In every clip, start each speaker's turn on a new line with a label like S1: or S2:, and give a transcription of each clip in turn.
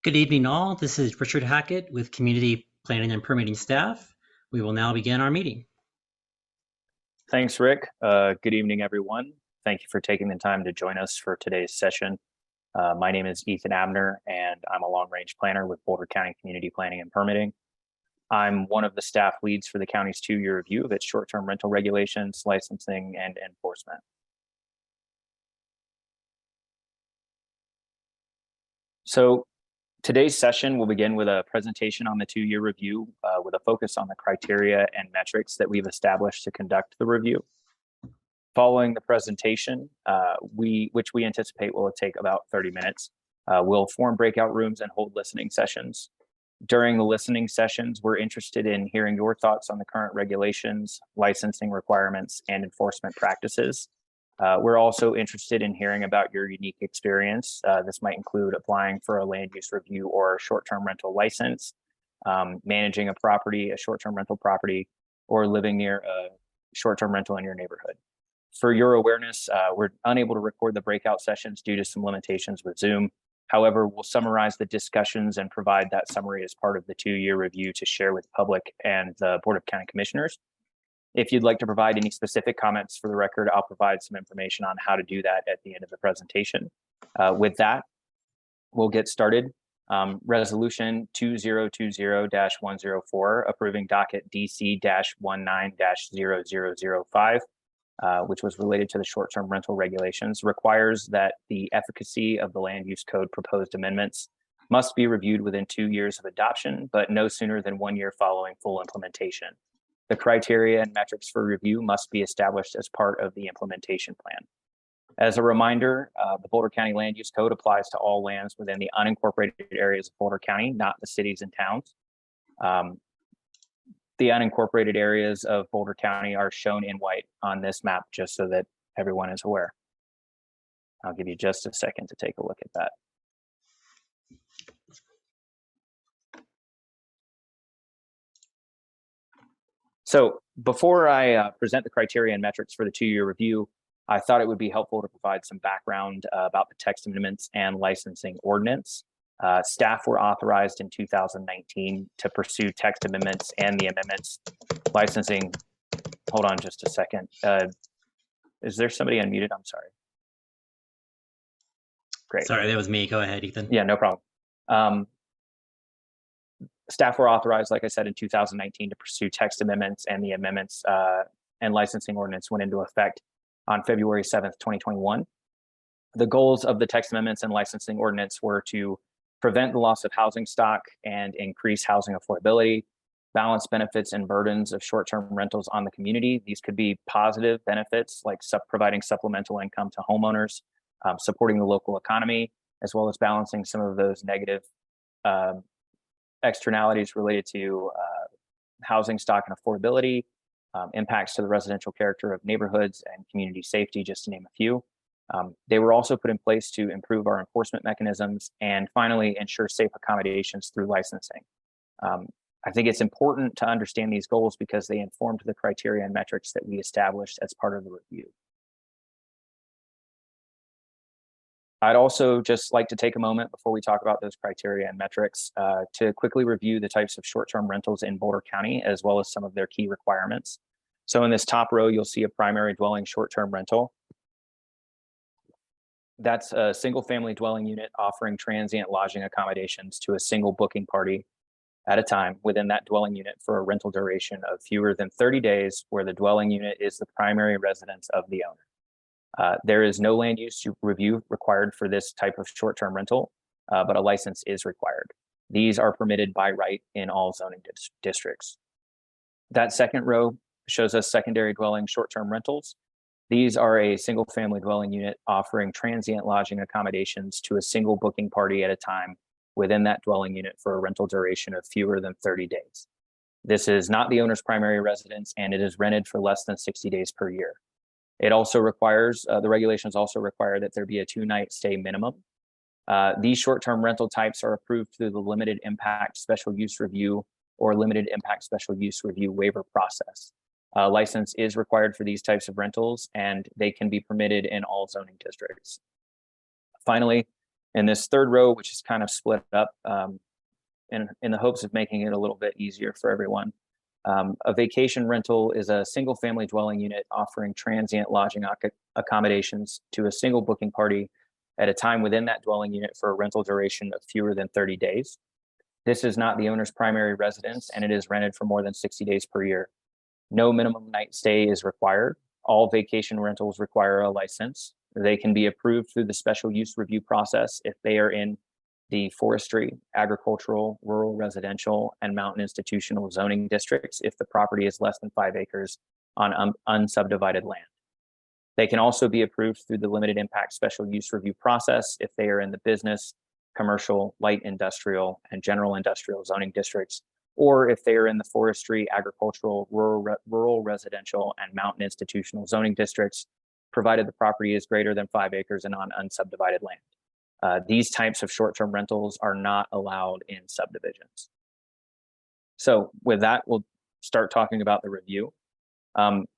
S1: Good evening, all. This is Richard Hackett with Community Planning and Permitting staff. We will now begin our meeting.
S2: Thanks, Rick. Good evening, everyone. Thank you for taking the time to join us for today's session. My name is Ethan Abner, and I'm a long-range planner with Boulder County Community Planning and Permitting. I'm one of the staff leads for the county's two-year review of its short-term rental regulations, licensing, and enforcement. So today's session will begin with a presentation on the two-year review with a focus on the criteria and metrics that we've established to conduct the review. Following the presentation, which we anticipate will take about 30 minutes, we'll form breakout rooms and hold listening sessions. During the listening sessions, we're interested in hearing your thoughts on the current regulations, licensing requirements, and enforcement practices. We're also interested in hearing about your unique experience. This might include applying for a land use review or a short-term rental license, managing a property, a short-term rental property, or living near a short-term rental in your neighborhood. For your awareness, we're unable to record the breakout sessions due to some limitations with Zoom. However, we'll summarize the discussions and provide that summary as part of the two-year review to share with the public and the Board of County Commissioners. If you'd like to provide any specific comments for the record, I'll provide some information on how to do that at the end of the presentation. With that, we'll get started. Resolution 2020-104, approving docket DC-19-0005, which was related to the short-term rental regulations, requires that the efficacy of the land use code proposed amendments must be reviewed within 2 years of adoption, but no sooner than 1 year following full implementation. The criteria and metrics for review must be established as part of the implementation plan. As a reminder, the Boulder County Land Use Code applies to all lands within the unincorporated areas of Boulder County, not the cities and towns. The unincorporated areas of Boulder County are shown in white on this map, just so that everyone is aware. I'll give you just a second to take a look at that. So before I present the criteria and metrics for the two-year review, I thought it would be helpful to provide some background about the text amendments and licensing ordinance. Staff were authorized in 2019 to pursue text amendments and the amendments licensing. Hold on just a second. Is there somebody unmuted? I'm sorry. Great.
S1: Sorry, that was me. Go ahead, Ethan.
S2: Yeah, no problem. Staff were authorized, like I said, in 2019 to pursue text amendments, and the amendments and licensing ordinance went into effect on February 7th, 2021. The goals of the text amendments and licensing ordinance were to prevent the loss of housing stock and increase housing affordability, balance benefits and burdens of short-term rentals on the community. These could be positive benefits like providing supplemental income to homeowners, supporting the local economy, as well as balancing some of those negative externalities related to housing stock and affordability, impacts to the residential character of neighborhoods and community safety, just to name a few. They were also put in place to improve our enforcement mechanisms and finally ensure safe accommodations through licensing. I think it's important to understand these goals because they informed the criteria and metrics that we established as part of the review. I'd also just like to take a moment before we talk about those criteria and metrics to quickly review the types of short-term rentals in Boulder County, as well as some of their key requirements. So in this top row, you'll see a primary dwelling short-term rental. That's a single family dwelling unit offering transient lodging accommodations to a single booking party at a time within that dwelling unit for a rental duration of fewer than 30 days, where the dwelling unit is the primary residence of the owner. There is no land use review required for this type of short-term rental, but a license is required. These are permitted by right in all zoning districts. That second row shows us secondary dwelling short-term rentals. These are a single family dwelling unit offering transient lodging accommodations to a single booking party at a time within that dwelling unit for a rental duration of fewer than 30 days. This is not the owner's primary residence, and it is rented for less than 60 days per year. It also requires, the regulations also require that there be a 2-night stay minimum. These short-term rental types are approved through the limited impact special use review or limited impact special use review waiver process. A license is required for these types of rentals, and they can be permitted in all zoning districts. Finally, In this third row, which is kind of split up in the hopes of making it a little bit easier for everyone, a vacation rental is a single family dwelling unit offering transient lodging accommodations to a single booking party at a time within that dwelling unit for a rental duration of fewer than 30 days. This is not the owner's primary residence, and it is rented for more than 60 days per year. No minimum night stay is required. All vacation rentals require a license. They can be approved through the special use review process if they are in the forestry, agricultural, rural residential, and mountain institutional zoning districts if the property is less than 5 acres on unsubdivided land. They can also be approved through the limited impact special use review process if they are in the business, commercial, light industrial, and general industrial zoning districts, or if they are in the forestry, agricultural, rural residential, and mountain institutional zoning districts, provided the property is greater than 5 acres and on unsubdivided land. These types of short-term rentals are not allowed in subdivisions. So with that, we'll start talking about the review.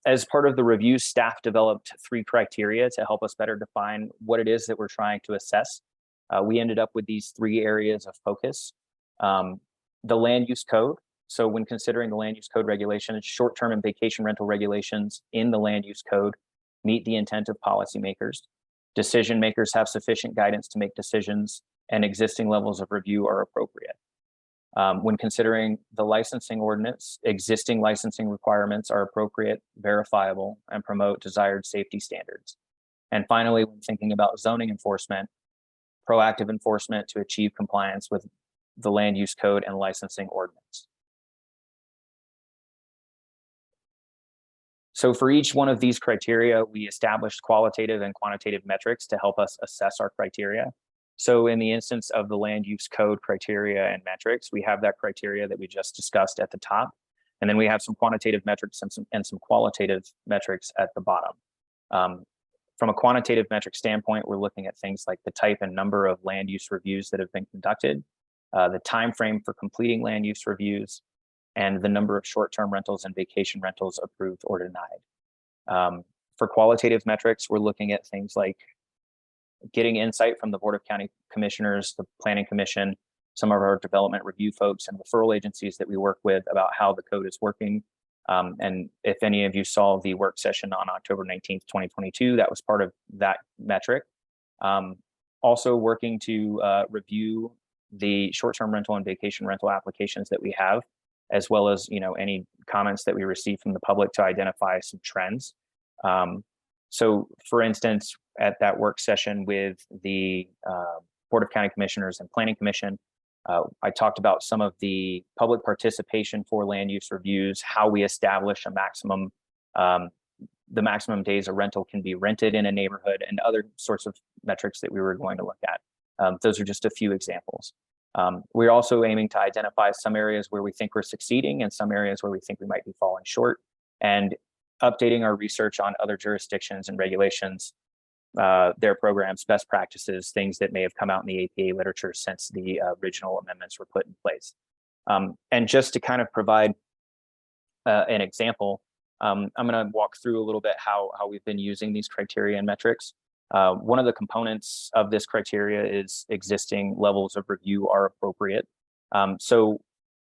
S2: As part of the review, staff developed 3 criteria to help us better define what it is that we're trying to assess. We ended up with these 3 areas of focus. The land use code. So when considering the land use code regulations, short-term and vacation rental regulations in the land use code meet the intent of policymakers. Decision makers have sufficient guidance to make decisions, and existing levels of review are appropriate. When considering the licensing ordinance, existing licensing requirements are appropriate, verifiable, and promote desired safety standards. And finally, when thinking about zoning enforcement, proactive enforcement to achieve compliance with the land use code and licensing ordinance. So for each one of these criteria, we established qualitative and quantitative metrics to help us assess our criteria. So in the instance of the land use code criteria and metrics, we have that criteria that we just discussed at the top. And then we have some quantitative metrics and some qualitative metrics at the bottom. From a quantitative metric standpoint, we're looking at things like the type and number of land use reviews that have been conducted, the time frame for completing land use reviews, and the number of short-term rentals and vacation rentals approved or denied. For qualitative metrics, we're looking at things like getting insight from the Board of County Commissioners, the Planning Commission, some of our development review folks and referral agencies that we work with about how the code is working. And if any of you saw the work session on October 19th, 2022, that was part of that metric. Also working to review the short-term rental and vacation rental applications that we have, as well as any comments that we receive from the public to identify some trends. So for instance, at that work session with the Board of County Commissioners and Planning Commission, I talked about some of the public participation for land use reviews, how we establish a maximum, the maximum days a rental can be rented in a neighborhood, and other sorts of metrics that we were going to look at. Those are just a few examples. We're also aiming to identify some areas where we think we're succeeding and some areas where we think we might be falling short, and updating our research on other jurisdictions and regulations, their programs, best practices, things that may have come out in the APA literature since the original amendments were put in place. And just to kind of provide an example, I'm going to walk through a little bit how we've been using these criteria and metrics. One of the components of this criteria is existing levels of review are appropriate. So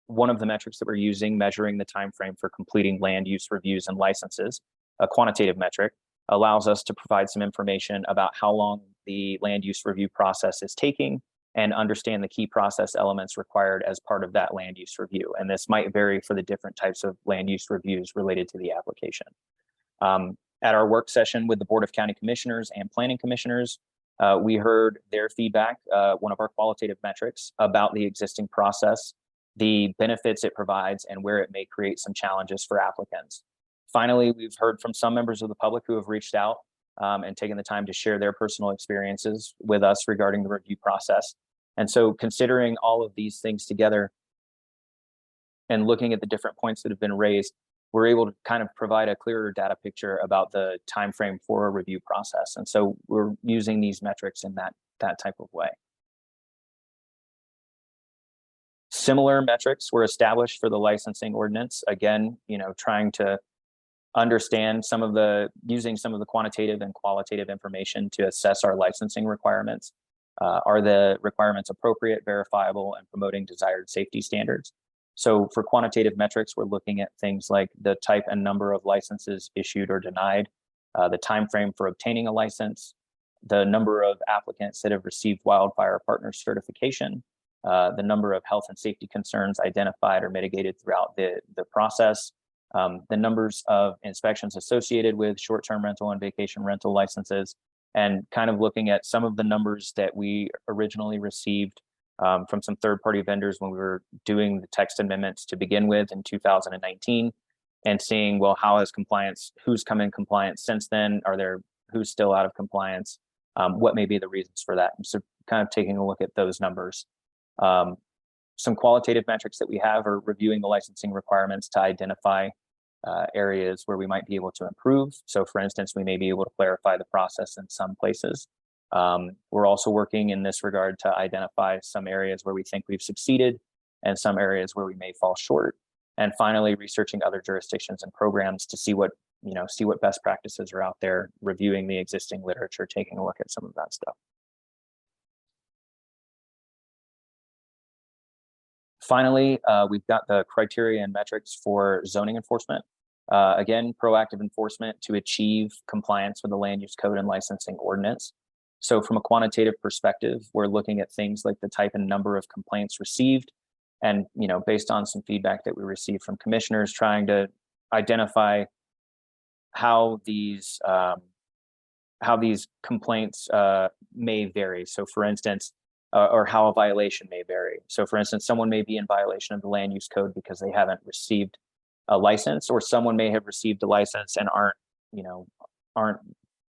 S2: one of the metrics that we're using, measuring the time frame for completing land use reviews and licenses, a quantitative metric, allows us to provide some information about how long the land use review process is taking and understand the key process elements required as part of that land use review. And this might vary for the different types of land use reviews related to the application. At our work session with the Board of County Commissioners and Planning Commissioners, we heard their feedback, one of our qualitative metrics, about the existing process, the benefits it provides, and where it may create some challenges for applicants. Finally, we've heard from some members of the public who have reached out and taken the time to share their personal experiences with us regarding the review process. And so considering all of these things together and looking at the different points that have been raised, we're able to kind of provide a clearer data picture about the time frame for a review process. And so we're using these metrics in that type of way. Similar metrics were established for the licensing ordinance. Again, trying to understand using some of the quantitative and qualitative information to assess our licensing requirements. Are the requirements appropriate, verifiable, and promoting desired safety standards? So for quantitative metrics, we're looking at things like the type and number of licenses issued or denied, the time frame for obtaining a license, the number of applicants that have received wildfire partner certification, the number of health and safety concerns identified or mitigated throughout the process, the numbers of inspections associated with short-term rental and vacation rental licenses, and kind of looking at some of the numbers that we originally received from some third-party vendors when we were doing the text amendments to begin with in 2019, and seeing, well, how has compliance, who's come in compliance since then? Who's still out of compliance? What may be the reasons for that? And so kind of taking a look at those numbers. Some qualitative metrics that we have are reviewing the licensing requirements to identify areas where we might be able to improve. So for instance, we may be able to clarify the process in some places. We're also working in this regard to identify some areas where we think we've succeeded and some areas where we may fall short. And finally, researching other jurisdictions and programs to see what best practices are out there, reviewing the existing literature, taking a look at some of that stuff. Finally, we've got the criteria and metrics for zoning enforcement. Again, proactive enforcement to achieve compliance with the land use code and licensing ordinance. So from a quantitative perspective, we're looking at things like the type and number of complaints received, and based on some feedback that we received from commissioners, trying to identify how these complaints may vary. So for instance, or how a violation may vary. So for instance, someone may be in violation of the land use code because they haven't received a license, or someone may have received a license and aren't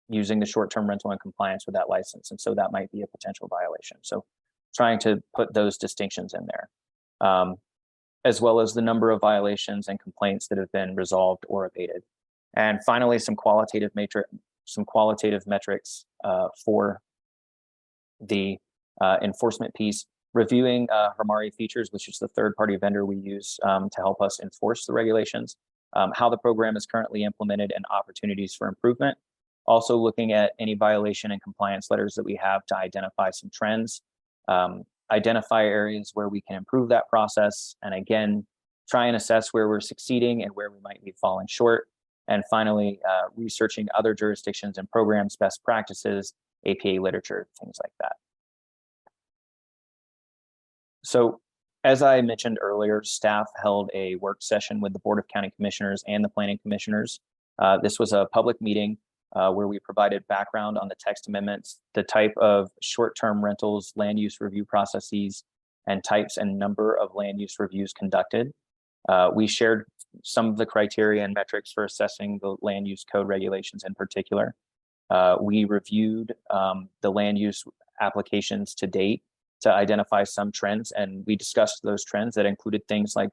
S2: using the short-term rental in compliance with that license. And so that might be a potential violation. So trying to put those distinctions in there, as well as the number of violations and complaints that have been resolved or abated. And finally, some qualitative metrics for the enforcement piece, reviewing Hermari Features, which is the third-party vendor we use to help us enforce the regulations, how the program is currently implemented and opportunities for improvement. Also looking at any violation and compliance letters that we have to identify some trends, identify areas where we can improve that process, and again, try and assess where we're succeeding and where we might be falling short. And finally, researching other jurisdictions and programs, best practices, APA literature, things like that. So as I mentioned earlier, staff held a work session with the Board of County Commissioners and the Planning Commissioners. This was a public meeting where we provided background on the text amendments, the type of short-term rentals, land use review processes, and types and number of land use reviews conducted. We shared some of the criteria and metrics for assessing the land use code regulations in particular. We reviewed the land use applications to date to identify some trends, and we discussed those trends that included things like,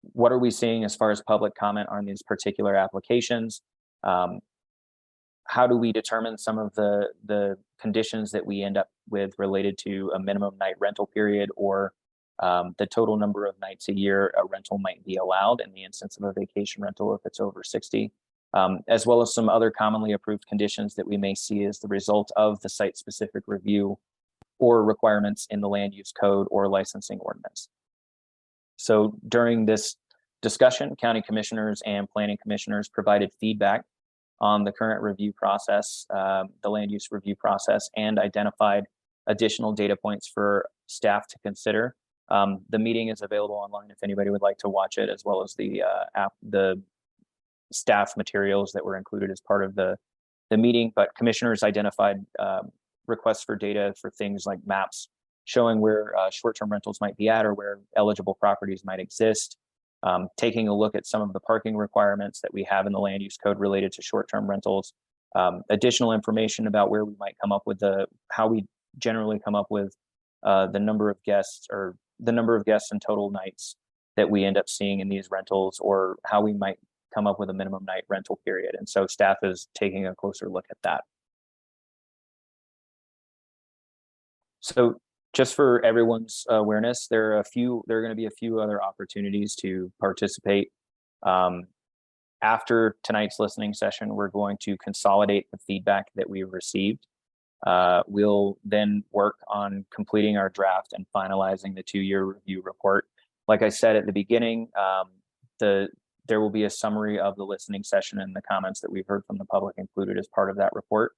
S2: what are we seeing as far as public comment on these particular applications? How do we determine some of the conditions that we end up with related to a minimum night rental period, or the total number of nights a year a rental might be allowed in the instance of a vacation rental if it's over 60, as well as some other commonly approved conditions that we may see as the result of the site-specific review or requirements in the land use code or licensing ordinance. So during this discussion, county commissioners and planning commissioners provided feedback on the current review process, the land use review process, and identified additional data points for staff to consider. The meeting is available online if anybody would like to watch it, as well as the staff materials that were included as part of the meeting. But commissioners identified requests for data for things like maps showing where short-term rentals might be at, or where eligible properties might exist, taking a look at some of the parking requirements that we have in the land use code related to short-term rentals, additional information about where we might come up with how we generally come up with the number of guests, or the number of guests and total nights that we end up seeing in these rentals, or how we might come up with a minimum night rental period. And so staff is taking a closer look at that. So just for everyone's awareness, there are going to be a few other opportunities to participate. After tonight's listening session, we're going to consolidate the feedback that we've received. We'll then work on completing our draft and finalizing the 2-year review report. Like I said at the beginning, there will be a summary of the listening session and the comments that we've heard from the public included as part of that report.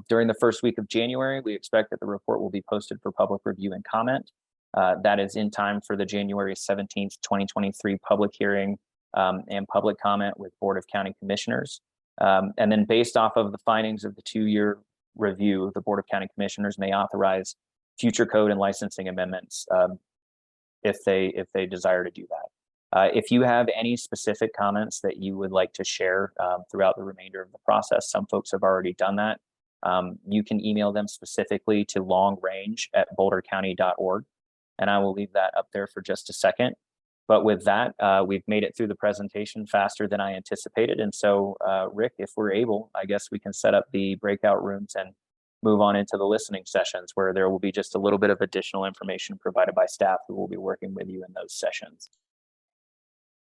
S2: During the first week of January, we expect that the report will be posted for public review and comment. That is in time for the January 17th, 2023 public hearing and public comment with Board of County Commissioners. And then based off of the findings of the 2-year review, the Board of County Commissioners may authorize future code and licensing amendments if they desire to do that. If you have any specific comments that you would like to share throughout the remainder of the process, some folks have already done that. You can email them specifically to longrange@bouldercounty.org, and I will leave that up there for just a second. But with that, we've made it through the presentation faster than I anticipated. And so, Rick, if we're able, I guess we can set up the breakout rooms and move on into the listening sessions, where there will be just a little bit of additional information provided by staff who will be working with you in those sessions.